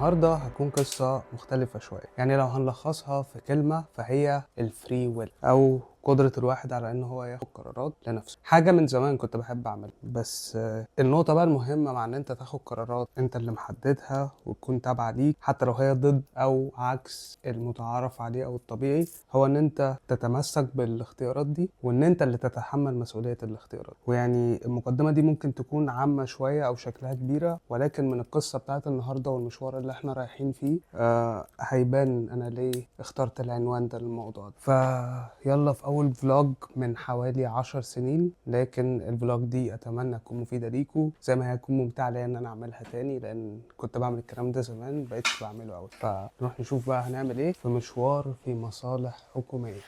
النهاردة هتكون قصة مختلفة شوية، يعني لو هنلخصها في كلمة فهي الفري ويل أو قدرة الواحد على إن هو ياخد قرارات لنفسه. حاجة من زمان كنت بحب أعملها، بس النقطة بقى المهمة مع إن أنت تاخد قرارات أنت اللي محددها وتكون تابعة ليك حتى لو هي ضد أو عكس المتعارف عليه أو الطبيعي، هو إن أنت تتمسك بالاختيارات دي وإن أنت اللي تتحمل مسؤولية الاختيارات. ويعني المقدمة دي ممكن تكون عامة شوية أو شكلها كبيرة، ولكن من القصة بتاعت النهاردة والمشوار اللي احنا رايحين فيه هيبان أنا ليه اخترت العنوان ده للموضوع ده. فيلا في أول فلوج من حوالي 10 سنين، لكن الفلوج دي أتمنى تكون مفيدة ليكوا زي ما هيكون ممتع ليا إن أنا أعملها تاني، لأن كنت بعمل الكلام ده زمان مبقتش بعمله أوي. فنروح نشوف بقى هنعمل إيه في مشوار في مصالح حكومية.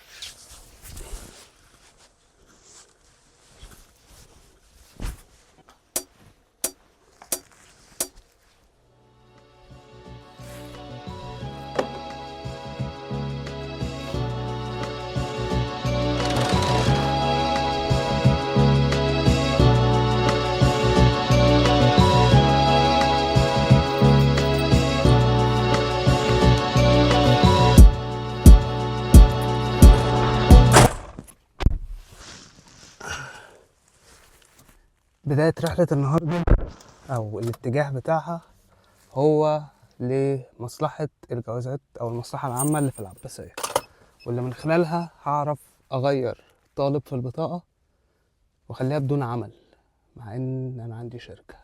بداية رحلة النهاردة أو الاتجاه بتاعها هو لمصلحة الجوازات أو المصلحة العامة اللي في العباسية، واللي من خلالها هعرف أغير طالب في البطاقة وأخليها بدون عمل مع إن أنا عندي شركة.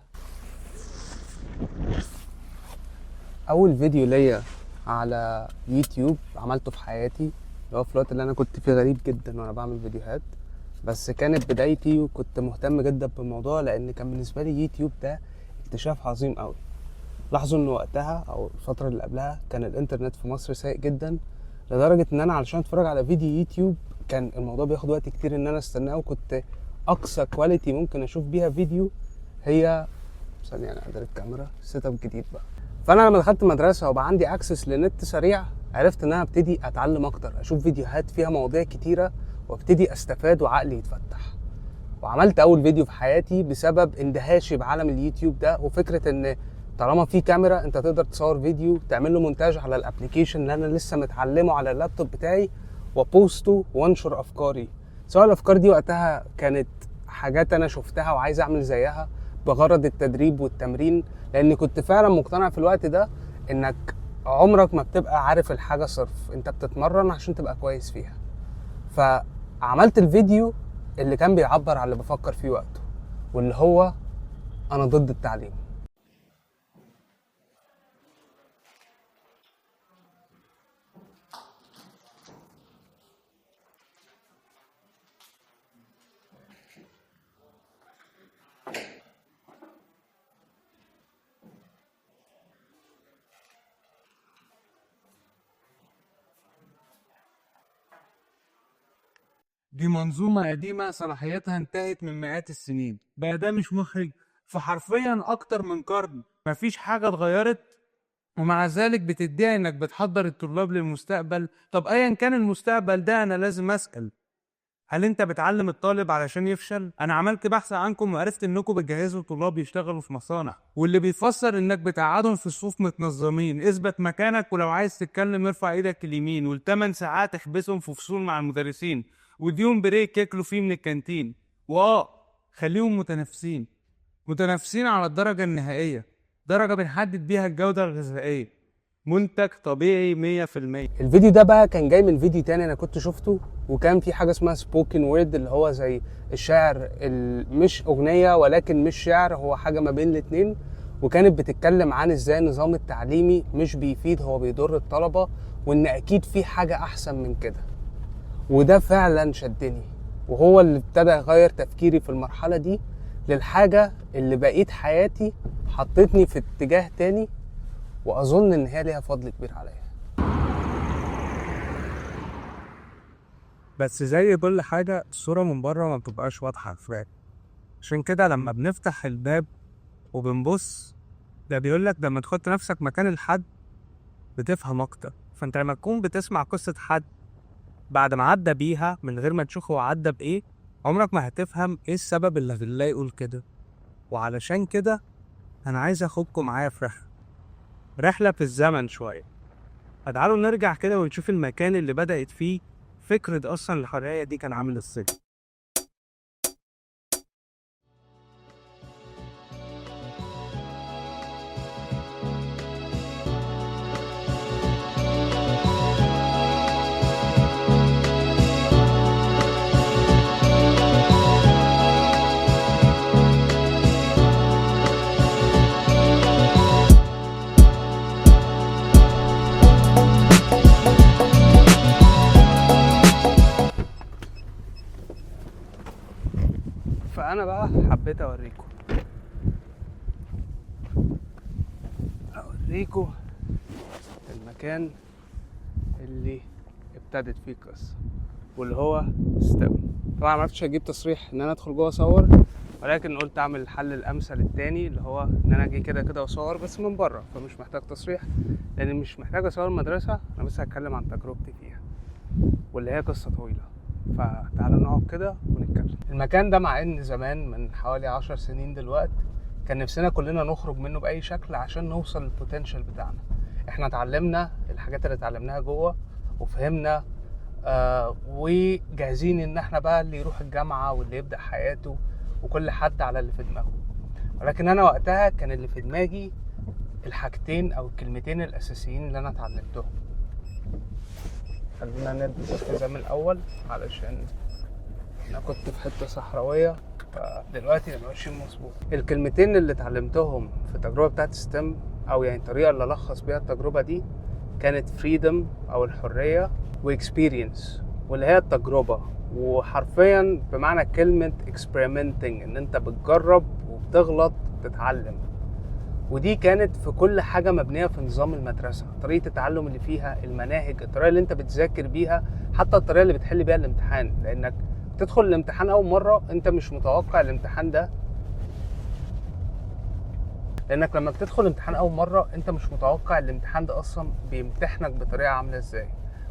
أول فيديو ليا على يوتيوب عملته في حياتي، اللي هو في الوقت اللي أنا كنت فيه غريب جدا وأنا بعمل فيديوهات، بس كانت بدايتي وكنت مهتم جدا بالموضوع لأن كان بالنسبة لي يوتيوب ده اكتشاف عظيم قوي. لاحظوا ان وقتها او الفتره اللي قبلها كان الانترنت في مصر سيء جدا، لدرجه ان انا علشان اتفرج على فيديو يوتيوب كان الموضوع بياخد وقت كتير ان انا استناه، وكنت اقصى كواليتي ممكن اشوف بيها فيديو هي ثانيه انا قادر الكاميرا سيت اب جديد بقى. فانا لما دخلت مدرسه وبقى عندي اكسس لنت سريع، عرفت ان انا ابتدي اتعلم اكتر، اشوف فيديوهات فيها مواضيع كتيره وابتدي استفاد وعقلي يتفتح. وعملت اول فيديو في حياتي بسبب اندهاشي بعالم اليوتيوب ده، وفكره ان طالما في كاميرا انت تقدر تصور فيديو تعمل له مونتاج على الابليكيشن اللي انا لسه متعلمه على اللابتوب بتاعي وبوسته وانشر افكاري. سواء الافكار دي وقتها كانت حاجات انا شفتها وعايز اعمل زيها بغرض التدريب والتمرين، لاني كنت فعلا مقتنع في الوقت ده انك عمرك ما بتبقى عارف الحاجه صرف، انت بتتمرن عشان تبقى كويس فيها. فعملت الفيديو اللي كان بيعبر عن اللي بفكر فيه وقته، واللي هو انا ضد التعليم. دي منظومة قديمة صلاحيتها انتهت من مئات السنين. بقى ده مش محرج؟ في حرفيا أكتر من قرن مفيش حاجة اتغيرت، ومع ذلك بتدعي إنك بتحضر الطلاب للمستقبل. طب أيا كان المستقبل ده، أنا لازم أسأل: هل أنت بتعلم الطالب علشان يفشل؟ أنا عملت بحث عنكم وعرفت إنكم بتجهزوا طلاب يشتغلوا في مصانع، واللي بيفسر إنك بتقعدهم في صفوف متنظمين. اثبت مكانك، ولو عايز تتكلم ارفع إيدك اليمين، وال8 ساعات احبسهم في فصول مع المدرسين، واديهم بريك ياكلوا فيه من الكانتين. خليهم متنافسين على الدرجة النهائية، درجة بنحدد بيها الجودة الغذائية، منتج طبيعي 100%. الفيديو ده بقى كان جاي من فيديو تاني انا كنت شفته، وكان في حاجه اسمها سبوكن وورد، اللي هو زي الشعر، مش اغنيه ولكن مش شعر، هو حاجه ما بين الاتنين. وكانت بتتكلم عن ازاي النظام التعليمي مش بيفيد، هو بيضر الطلبه، وان اكيد في حاجه احسن من كده. وده فعلا شدني، وهو اللي ابتدى يغير تفكيري في المرحله دي للحاجه اللي بقيت حياتي حطتني في اتجاه تاني، واظن ان هي ليها فضل كبير عليا. بس زي كل حاجة، الصورة من بره ما بتبقاش واضحة كفاية. عشان كده لما بنفتح الباب وبنبص، ده بيقولك لما تحط نفسك مكان الحد بتفهم أكتر. فأنت لما تكون بتسمع قصة حد بعد ما عدى بيها من غير ما تشوف هو عدى بإيه، عمرك ما هتفهم إيه السبب اللي خلاه يقول كده. وعلشان كده أنا عايز أخدكم معايا في رحلة رحلة في الزمن شوية. فتعالوا نرجع كده ونشوف المكان اللي بدأت فيه فكرة أصلا الحرية دي كان عامل ازاي. فانا بقى حبيت اوريكم المكان اللي ابتدت فيه القصه، واللي هو ستيم. طبعا معرفتش اجيب تصريح ان انا ادخل جوه اصور، ولكن قلت اعمل الحل الامثل التاني اللي هو ان انا اجي كده كده واصور بس من بره، فمش محتاج تصريح لان مش محتاج اصور المدرسه. انا بس هتكلم عن تجربتي فيها واللي هي قصه طويله. فتعالوا نقعد كده ونتكلم. المكان ده مع ان زمان من حوالي 10 سنين دلوقتي كان نفسنا كلنا نخرج منه باي شكل عشان نوصل للبوتنشال بتاعنا. احنا اتعلمنا الحاجات اللي اتعلمناها جوه وفهمنا وجاهزين ان احنا بقى اللي يروح الجامعه واللي يبدا حياته، وكل حد على اللي في دماغه. ولكن انا وقتها كان اللي في دماغي الحاجتين او الكلمتين الاساسيين اللي انا اتعلمتهم. خلينا نلبس الحزام الاول علشان انا كنت في حته صحراويه، فدلوقتي انا ماشي مظبوط. الكلمتين اللي اتعلمتهم في التجربه بتاعت ستيم، او يعني الطريقه اللي الخص بيها التجربه دي، كانت فريدم او الحريه، واكسبيرينس واللي هي التجربه. وحرفيا بمعنى كلمه اكسبيرمنتنج ان انت بتجرب وبتغلط وتتعلم. ودي كانت في كل حاجه مبنيه في نظام المدرسه، طريقه التعلم اللي فيها، المناهج، الطريقه اللي انت بتذاكر بيها، حتى الطريقه اللي بتحل بيها الامتحان. لانك تدخل الامتحان اول مره انت مش متوقع الامتحان ده، لانك لما بتدخل الامتحان اول مره انت مش متوقع الامتحان ده اصلا بيمتحنك بطريقه عامله ازاي.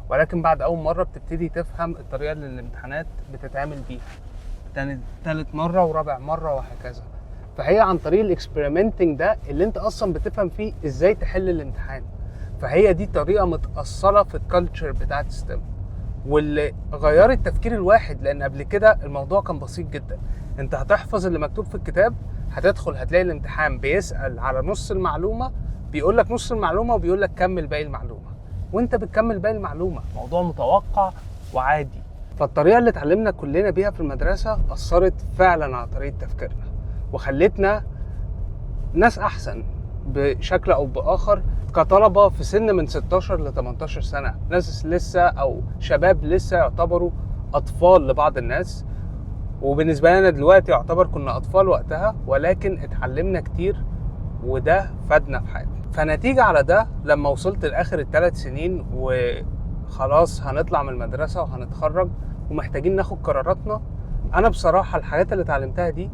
ولكن بعد اول مره بتبتدي تفهم الطريقه اللي الامتحانات بتتعمل بيها، تالت مره ورابع مره وهكذا. فهي عن طريق الاكسبيرمنتنج ده اللي انت اصلا بتفهم فيه ازاي تحل الامتحان. فهي دي طريقه متاصله في الكالتشر بتاعت ستيم، واللي غيرت تفكير الواحد. لان قبل كده الموضوع كان بسيط جدا، انت هتحفظ اللي مكتوب في الكتاب، هتدخل هتلاقي الامتحان بيسأل على نص المعلومة، بيقول لك نص المعلومة وبيقول لك كمل باقي المعلومة، وانت بتكمل باقي المعلومة. موضوع متوقع وعادي. فالطريقة اللي اتعلمنا كلنا بيها في المدرسة أثرت فعلا على طريقة تفكيرنا وخلتنا ناس أحسن بشكل أو بآخر كطلبة في سن من 16 ل 18 سنة، ناس لسه أو شباب لسه يعتبروا أطفال لبعض الناس. وبالنسبة لنا دلوقتي يعتبر كنا أطفال وقتها، ولكن اتعلمنا كتير وده فادنا في حياتنا. فنتيجة على ده لما وصلت لآخر ال3 سنين وخلاص هنطلع من المدرسة وهنتخرج ومحتاجين ناخد قراراتنا، أنا بصراحة الحاجات اللي اتعلمتها دي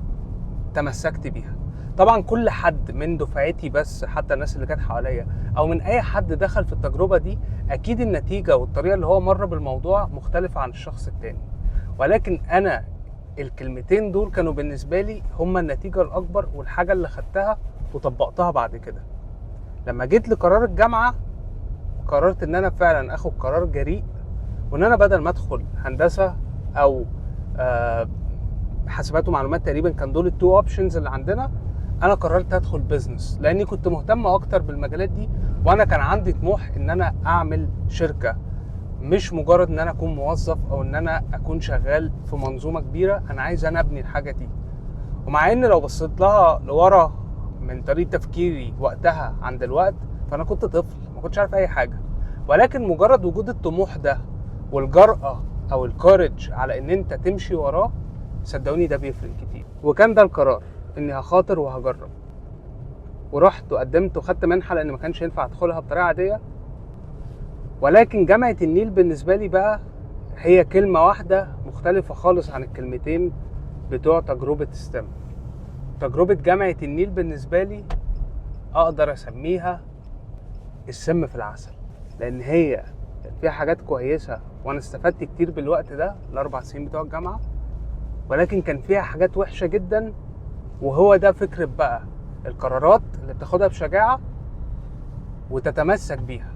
تمسكت بيها. طبعا كل حد من دفعتي، بس حتى الناس اللي كانت حواليا او من اي حد دخل في التجربة دي، اكيد النتيجة والطريقة اللي هو مر بالموضوع مختلفة عن الشخص التاني. ولكن انا الكلمتين دول كانوا بالنسبة لي هما النتيجة الأكبر والحاجة اللي خدتها وطبقتها بعد كده. لما جيت لقرار الجامعة قررت إن أنا فعلا أخد قرار جريء، وإن أنا بدل ما أدخل هندسة أو حاسبات ومعلومات، تقريبا كان دول التو أوبشنز اللي عندنا، أنا قررت أدخل بيزنس لأني كنت مهتم أكتر بالمجالات دي. وأنا كان عندي طموح إن أنا أعمل شركة، مش مجرد ان انا اكون موظف او ان انا اكون شغال في منظومة كبيرة. انا عايز انا ابني الحاجة دي. ومع ان لو بصيت لها لورا من طريقة تفكيري وقتها عن دلوقت، فانا كنت طفل ما كنتش عارف اي حاجة. ولكن مجرد وجود الطموح ده والجرأة او الكورج على ان انت تمشي وراه، صدقوني ده بيفرق كتير. وكان ده القرار، اني هخاطر وهجرب. ورحت وقدمت وخدت منحة لان ما كانش ينفع ادخلها بطريقة عادية. ولكن جامعة النيل بالنسبة لي بقى هي كلمة واحدة مختلفة خالص عن الكلمتين بتوع تجربة ستيم. تجربة جامعة النيل بالنسبة لي أقدر أسميها السم في العسل، لأن هي كان فيها حاجات كويسة وأنا استفدت كتير بالوقت ده ال4 سنين بتوع الجامعة، ولكن كان فيها حاجات وحشة جدا. وهو ده فكرة بقى القرارات اللي بتاخدها بشجاعة وتتمسك بيها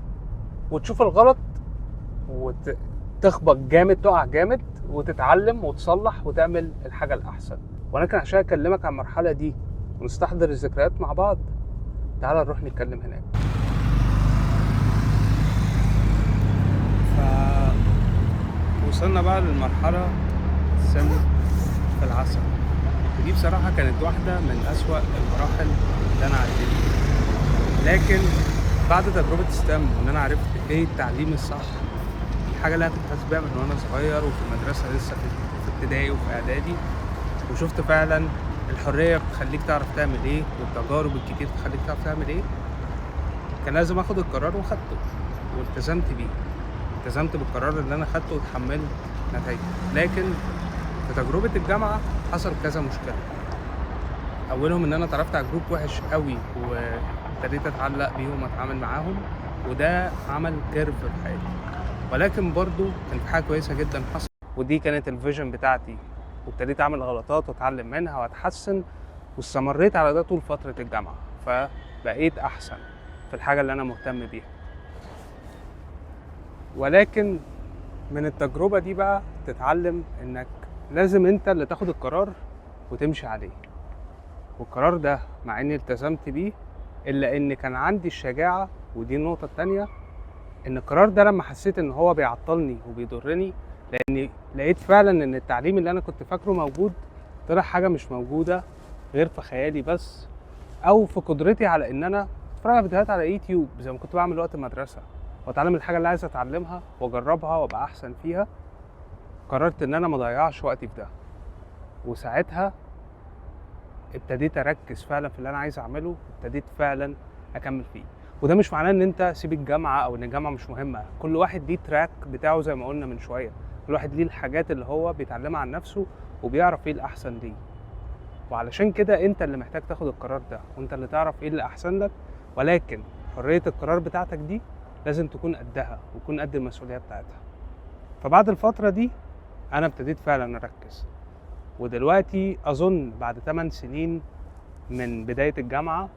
وتشوف الغلط وتخبط جامد، تقع جامد وتتعلم وتصلح وتعمل الحاجة الأحسن. ولكن عشان أكلمك عن المرحلة دي ونستحضر الذكريات مع بعض، تعال نروح نتكلم هناك. وصلنا بقى للمرحلة سم في العسل، ودي بصراحة كانت واحدة من أسوأ المراحل اللي أنا عديت فيها. لكن بعد تجربة ستام وإن أنا عرفت إيه التعليم الصح، الحاجة اللي أنا كنت حاسس بيها من وأنا صغير وفي المدرسة لسه في ابتدائي وفي إعدادي، وشفت فعلا الحرية بتخليك تعرف تعمل إيه والتجارب الكتير بتخليك تعرف تعمل إيه، كان لازم آخد القرار وخدته والتزمت بيه. التزمت بالقرار اللي أنا خدته وتحملت نتائجه. لكن في تجربة الجامعة حصل كذا مشكلة. أولهم إن أنا اتعرفت على جروب وحش قوي وابتديت أتعلق بيهم وأتعامل معاهم، وده عمل كيرف في حياتي. ولكن برضو كان في حاجة كويسة جدا حصل، ودي كانت الفيجن بتاعتي، وابتديت أعمل غلطات وأتعلم منها وأتحسن، واستمريت على ده طول فترة الجامعة، فبقيت أحسن في الحاجة اللي أنا مهتم بيها. ولكن من التجربة دي بقى تتعلم إنك لازم أنت اللي تاخد القرار وتمشي عليه. والقرار ده مع إني التزمت بيه، إلا إن كان عندي الشجاعة، ودي النقطة التانية، إن القرار ده لما حسيت إن هو بيعطلني وبيضرني، لأني لقيت فعلا إن التعليم اللي أنا كنت فاكره موجود طلع حاجة مش موجودة غير في خيالي بس، أو في قدرتي على إن أنا أتفرج على فيديوهات على يوتيوب زي ما كنت بعمل وقت المدرسة، وأتعلم الحاجة اللي عايز أتعلمها وأجربها وأبقى أحسن فيها. قررت إن أنا مضيعش وقتي في ده، وساعتها ابتديت أركز فعلا في اللي أنا عايز أعمله، وابتديت فعلا أكمل فيه. وده مش معناه إن أنت سيب الجامعة أو إن الجامعة مش مهمة، كل واحد ليه تراك بتاعه زي ما قلنا من شوية، كل واحد ليه الحاجات اللي هو بيتعلمها عن نفسه وبيعرف إيه الأحسن ليه. وعلشان كده أنت اللي محتاج تاخد القرار ده، وأنت اللي تعرف إيه اللي أحسن لك. ولكن حرية القرار بتاعتك دي لازم تكون قدها وتكون قد المسؤولية بتاعتها. فبعد الفترة دي أنا ابتديت فعلا أركز، ودلوقتي أظن بعد 8 سنين من بداية الجامعة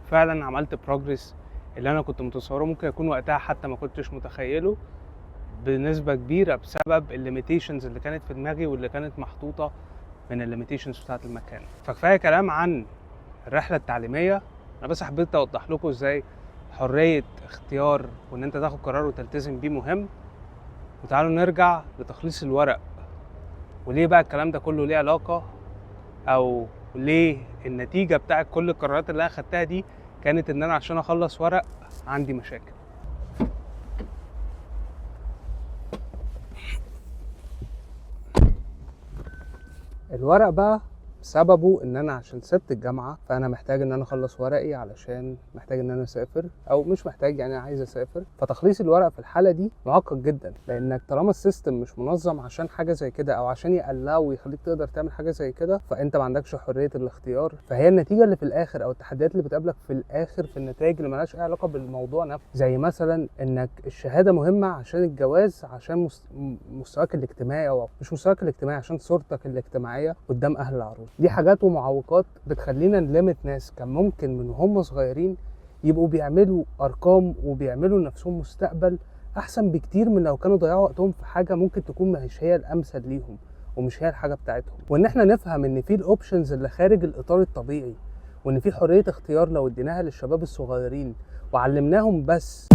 فعلا عملت بروجرس اللي أنا كنت متصوره ممكن يكون وقتها حتى ما كنتش متخيله بنسبة كبيرة، بسبب الليميتيشنز اللي كانت في دماغي واللي كانت محطوطة من الليميتيشنز بتاعت المكان. فكفاية كلام عن الرحلة التعليمية، أنا بس حبيت أوضح لكم إزاي حرية اختيار وإن أنت تاخد قرار وتلتزم بيه مهم. وتعالوا نرجع لتخليص الورق، وليه بقى الكلام ده كله ليه علاقة، أو ليه النتيجة بتاعت كل القرارات اللي أنا خدتها دي كانت إن أنا عشان أخلص ورق عندي مشاكل. الورق بقى سببه ان انا عشان سبت الجامعه، فانا محتاج ان انا اخلص ورقي علشان محتاج ان انا اسافر، او مش محتاج يعني عايز اسافر. فتخليص الورق في الحاله دي معقد جدا، لانك طالما السيستم مش منظم عشان حاجه زي كده، او عشان يقلقه ويخليك تقدر تعمل حاجه زي كده، فانت ما عندكش حريه الاختيار. فهي النتيجه اللي في الاخر او التحديات اللي بتقابلك في الاخر في النتائج اللي مالهاش اي علاقه بالموضوع نفسه، زي مثلا انك الشهاده مهمه عشان الجواز، عشان مستواك الاجتماعي، او مش مستواك الاجتماعي، عشان صورتك الاجتماعيه قدام اهل العروض. دي حاجات ومعوقات بتخلينا نلمت ناس كان ممكن من هم صغيرين يبقوا بيعملوا ارقام وبيعملوا لنفسهم مستقبل احسن بكتير من لو كانوا ضيعوا وقتهم في حاجه ممكن تكون مش هي الامثل ليهم ومش هي الحاجه بتاعتهم. وان احنا نفهم ان في الاوبشنز اللي خارج الاطار الطبيعي، وان في حريه اختيار لو اديناها للشباب الصغيرين وعلمناهم بس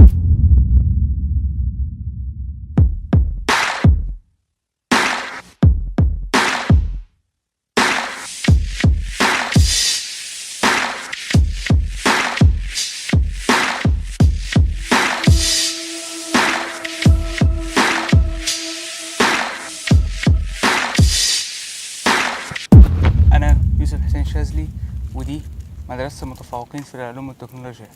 أنا يوسف حسين شاذلي، ودي مدرسة المتفوقين في العلوم والتكنولوجيا.